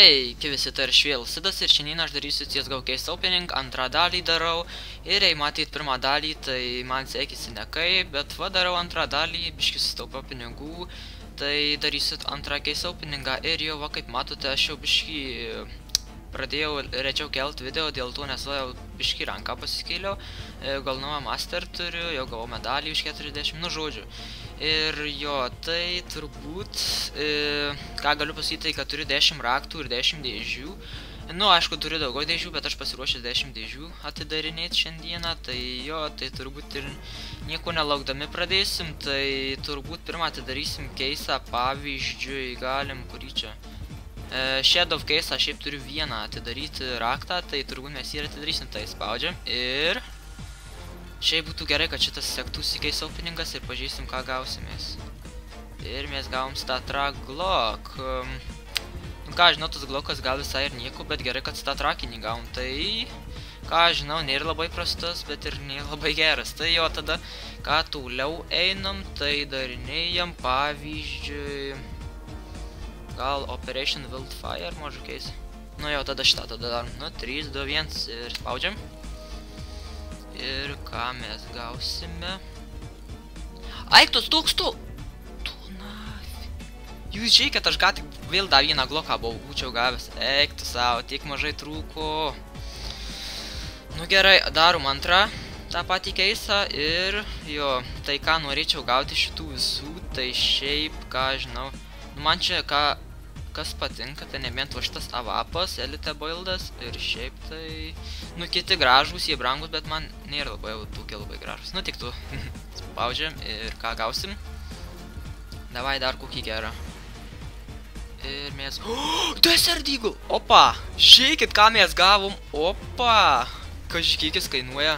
Sveiki visi, tai ir Švėl Sidas ir šiandien aš darysiu CSGO Case Opening, antrą dalį darau ir jei matyt pirmą dalį, tai man sekėsi nekaip, bet va darau antrą dalį, biškį sutaupau pinigų, tai darysiu antrą Case Openingą ir jau va kaip matote aš jau biškį pradėjau rečiau kelt video, dėl to nes jau biškį ranką pasikeiliau, gal naują master turiu, jau gavau medalį už 40, nu žodžiu. Ir jo, tai turbūt, ką galiu pasakyti, tai kad turiu 10 raktų ir 10 dėžių. Nu, aišku, turiu daugiau dėžių, bet aš pasiruošęs 10 dėžių atidarinėti šiandieną. Tai jo, tai turbūt ir nieko nelaukdami pradėsim. Tai turbūt pirmą atidarysim keisą, pavyzdžiui, galim, kurį čia. Shadow Case, aš šiaip turiu vieną atidaryti raktą, tai turbūt mes jį atidarysim, tai spaudžiam. Ir šiaip būtų gerai, kad šitas sektųsi Case Openingas ir pažiūrėsim, ką gausimės. Ir mes gavom StatTrak Glock. Nu ką, žinau, tas Glockas gal visai ir nieko, bet gerai, kad StatTrakinį gavom. Tai, ką, žinau, nėra labai prastas, bet ir nėra labai geras. Tai jo, tada, ką toliau einam, tai darinėjam, pavyzdžiui, gal Operation Wildfire, mažu case. Nu jo, tada šitą, tada darom. Nu, 3, 2, 1 ir spaudžiam. Ir ką mes gausime? Aiktus, toks tu! Tu nafi. Jūs žiūrėk, kad aš ką tik vėl dar vieną Glocką būčiau gavęs. Eik tu savo, tiek mažai trūko. Nu gerai, darom antrą tą patį keisą ir jo, tai ką norėčiau gauti šitų visų, tai šiaip, ką žinau. Nu man čia kas patinka, tai nebent va šitas avapas, elite buildas ir šiaip tai, nu kiti gražūs, jie brangus, bet man nėra labai jau tokie labai gražūs. Nu tik tu, spaudžiam ir ką gausim. Davai dar kokį gerą. Ir mes, Desert Eagle, opa, žiūrėkit ką mes gavom, opa, kažkiekis kainuoja.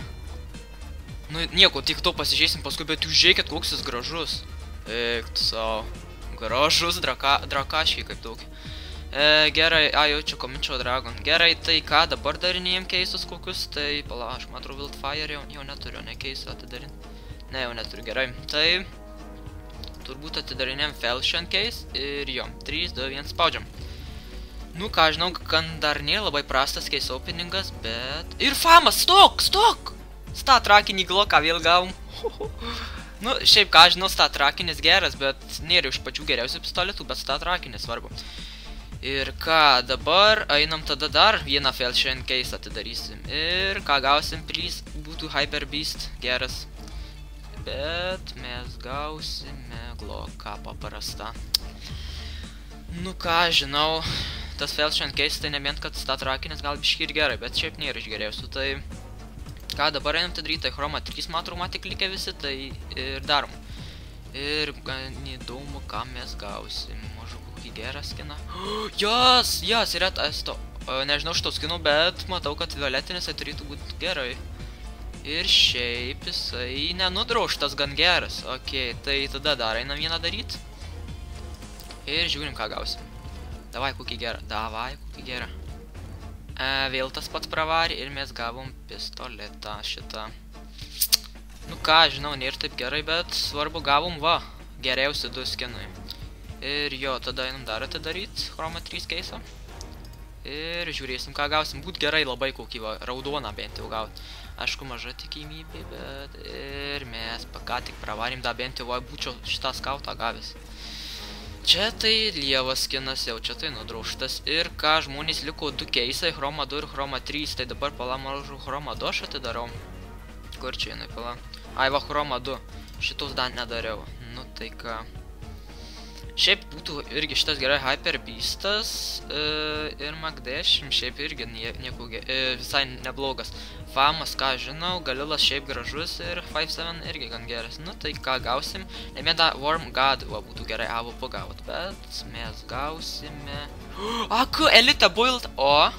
Nu nieko, tik to pasižiūrėsim paskui, bet jūs žiūrėkit koks jis gražus. Eik tu savo. Gražus drakaškiai kaip daug. Gerai, jau čia kominčio dragon. Gerai, tai ką dabar darinėjom keisus kokius, tai pala, aš matau Wildfire jau neturiu, ne keisų atidarinti. Ne, jau neturiu, gerai. Tai turbūt atidarinėjom Falchion case ir jo, 3, 2, 1 spaudžiam. Nu ką, žinau, gan dar nėra labai prastas case openingas, bet... Ir famas, stok! StatTrakinį Glocką vėl gavom. Nu, šiaip ką, žinau, StatTrakinis geras, bet nėra iš pačių geriausių pistoletų, bet StatTrakinis svarbu. Ir ką, dabar einam tada dar vieną Falchion case atidarysim. Ir ką gausim, please, būtų Hyper Beast geras. Bet mes gausime Glocką paprastą. Nu ką, žinau, tas Falchion case tai nebent, kad StatTrakinis gal biškį ir gerai, bet šiaip nėra iš geriausių, tai... Ką dabar einam tai daryti, tai Chroma 3 matrumą tik likę visi, tai ir darom. Ir gan įdomu, ką mes gausim. Mažu kokį gerą skiną. Jas, yra to. Nežinau šito skinu, bet matau, kad violetinis tai turėtų būti gerai. Ir šiaip jisai nenudroštas gan geras. Ok, tai tada dar einam vieną daryti. Ir žiūrim, ką gausim. Davai kokį gerą. Vėl tas pats pravarė ir mes gavom pistoletą šitą. Nu ką, žinau, nėra taip gerai, bet svarbu gavom va, geriausi 2 skinai. Ir jo, tada einam dar atidaryti Chroma 3 keisą. Ir žiūrėsim, ką gausim. Būt gerai labai kokį va, raudoną bent jau gauti. Aišku, maža tikimybė, bet ir mes ką tik pravarėm, da bent jau va, būčiau šitą skautą gavęs. Čia tai lievas skinas, jau čia tai nudroštas. Ir ką, žmonės liko 2 keisai, Chroma 2 ir Chroma 3. Tai dabar pala mažu Chroma 2 aš atidarau. Kur čia jinai pala? Ai va, Chroma 2. Šitos dar nedariau. Nu tai ką. Šiaip būtų irgi šitas gerai Hyper Beastas ir Mag 10 šiaip irgi nieko visai neblogas. Famas, ką žinau, Galilas šiaip gražus ir 5-7 irgi gan geras. Nu tai ką gausim, nebent tą Worm God būtų gerai AWP gaut, bet mes gausime... Ak, Elite Build, o!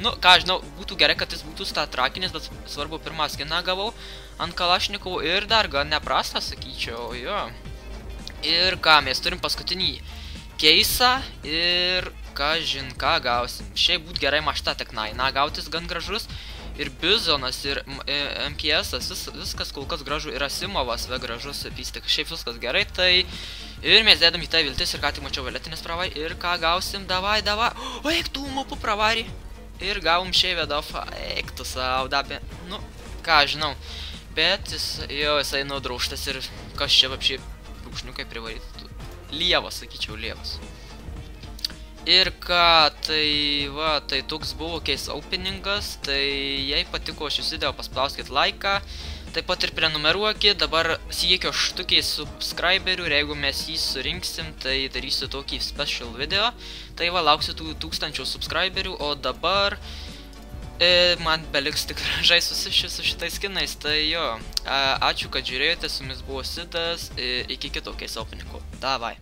Nu ką žinau, būtų gerai, kad jis būtų StatTrakinis, bet svarbu pirmą skiną gavau ant Kalašnikovų ir dar gan neprastą, sakyčiau, jo. Ir ką, mes turim paskutinį keisą ir ką gausim. Šiaip būt gerai mašta teknai, na gautis gan gražus. Ir Bizonas, ir MPS-as, viskas kol kas gražu, ir Asimovas ve gražus pistik, šiaip viskas gerai, tai Ir mes dėdam į tai viltis ir ką tik mačiau violetinės pravai. Ir ką gausim, davai. O, eik tu mupu pravarį. Ir gavom šeivę dofą. Eik tu savo, dabė. Nu, ką žinau. Bet jisai nudrauštas ir kas čia vapšiai brūkšniukai privaryti. Lievas, sakyčiau, lievas. Ir ką, tai va, tai toks buvo case openingas. Tai jei patiko šis video, paspauskit laiką. Taip pat ir prenumeruokit, dabar siekio štukiai subscriberių ir jeigu mes jį surinksim, tai darysiu tokį special video. Tai va, lauksiu tų 1000 subscriberių, o dabar man beliks tik žaisti su šitais skinais. Tai jo, ačiū, kad žiūrėjote, su jumis buvo Sidas, iki kito case openingo. Davai.